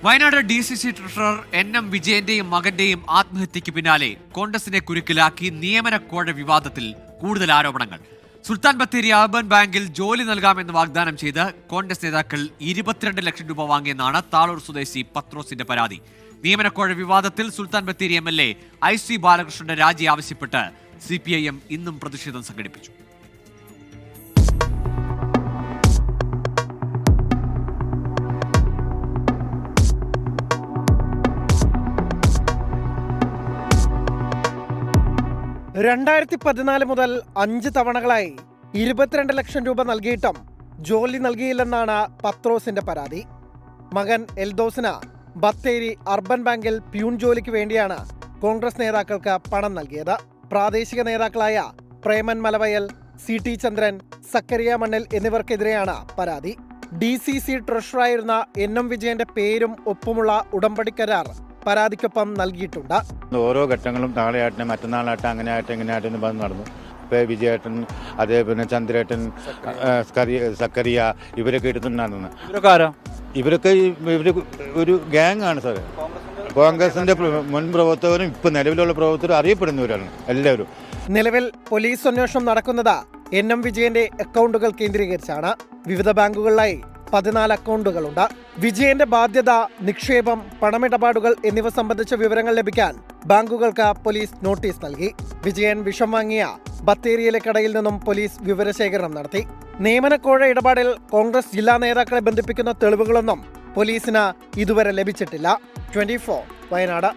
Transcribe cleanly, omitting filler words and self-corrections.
Wayanad DCC treasurer NM വിജയന്റെയും മകന്റെയും ആത്മഹത്യയ്ക്ക് പിന്നാലെ കോൺഗ്രസിനെ കുരുക്കിലാക്കി നിയമന കോഴ വിവാദത്തിൽ കൂടുതൽ ആരോപണങ്ങൾ. സുൽത്താൻ ബത്തേരി അർബൻ ബാങ്കിൽ ജോലി നൽകാമെന്ന് വാഗ്ദാനം ചെയ്ത് കോൺഗ്രസ് നേതാക്കൾ 22 ലക്ഷം രൂപ വാങ്ങിയെന്നാണ് താളൂർ സ്വദേശി പത്രോസിന്റെ പരാതി. നിയമനക്കോഴ വിവാദത്തിൽ സുൽത്താൻ ബത്തേരി MLA IC ബാലകൃഷ്ണന്റെ രാജി ആവശ്യപ്പെട്ട് CPIM ഇന്നും പ്രതിഷേധം സംഘടിപ്പിച്ചു. മുതൽ 5 തവണകളായി 22 ലക്ഷം രൂപ നൽകിയിട്ടും ജോലി നൽകിയില്ലെന്നാണ് പത്രോസിന്റെ പരാതി. മകൻ എൽദോസിന് ബത്തേരി അർബൻ ബാങ്കിൽ പ്യൂൺ ജോലിക്ക് വേണ്ടിയാണ് കോൺഗ്രസ് നേതാക്കൾക്ക് പണം നൽകിയത്. പ്രാദേശിക നേതാക്കളായ പ്രേമൻ മലവയൽ, CT ചന്ദ്രൻ, സക്കരിയ മണ്ണിൽ എന്നിവർക്കെതിരെയാണ് പരാതി. DCC ട്രഷററായിരുന്ന NM വിജയന്റെ പേരും ഒപ്പമുള്ള ഉടമ്പടി കരാർ പരാതിക്കൊപ്പം നൽകിയിട്ടുണ്ട്. ഓരോ ഘട്ടങ്ങളും നാളെയാട്ടെ മറ്റന്നാളാട്ടെ അങ്ങനെയാട്ടെ ഇങ്ങനെയാട്ടെ എന്ന് പറഞ്ഞ് നടന്നു. ഇപ്പോൾ വിജയേട്ടൻ, അതേ പിന്നെ ചന്ദ്രേട്ടൻ, സക്കരിയ ഇവരൊക്കെ എടുത്തിട്ടുണ്ടായിരുന്നു. ഇവരൊക്കെ ഒരു ഗ്യാങ് ആണ് സാർ. കോൺഗ്രസിന്റെ മുൻ പ്രവർത്തകരും ഇപ്പൊ നിലവിലുള്ള പ്രവർത്തകരും അറിയപ്പെടുന്നവരാണ് എല്ലാവരും. നിലവിൽ പോലീസ് അന്വേഷണം നടക്കുന്നത് NM വിജയന്റെ അക്കൗണ്ടുകൾ കേന്ദ്രീകരിച്ചാണ്. വിവിധ ബാങ്കുകളിലായി 14 അക്കൗണ്ടുകളുണ്ട്. വിജയന്റെ ബാധ്യത, നിക്ഷേപം, പണമിടപാടുകൾ എന്നിവ സംബന്ധിച്ച വിവരങ്ങൾ ലഭിക്കാൻ ബാങ്കുകൾക്ക് പോലീസ് നോട്ടീസ് നൽകി. വിജയൻ വിഷം വാങ്ങിയ ബത്തേരിയിലെ കടയിൽ നിന്നും പോലീസ് വിവരശേഖരണം നടത്തി. നിയമനക്കോഴ ഇടപാടിൽ കോൺഗ്രസ് ജില്ലാ നേതാക്കളെ ബന്ധിപ്പിക്കുന്ന തെളിവുകളൊന്നും പോലീസിന് ഇതുവരെ ലഭിച്ചിട്ടില്ല. 24 വയനാട്.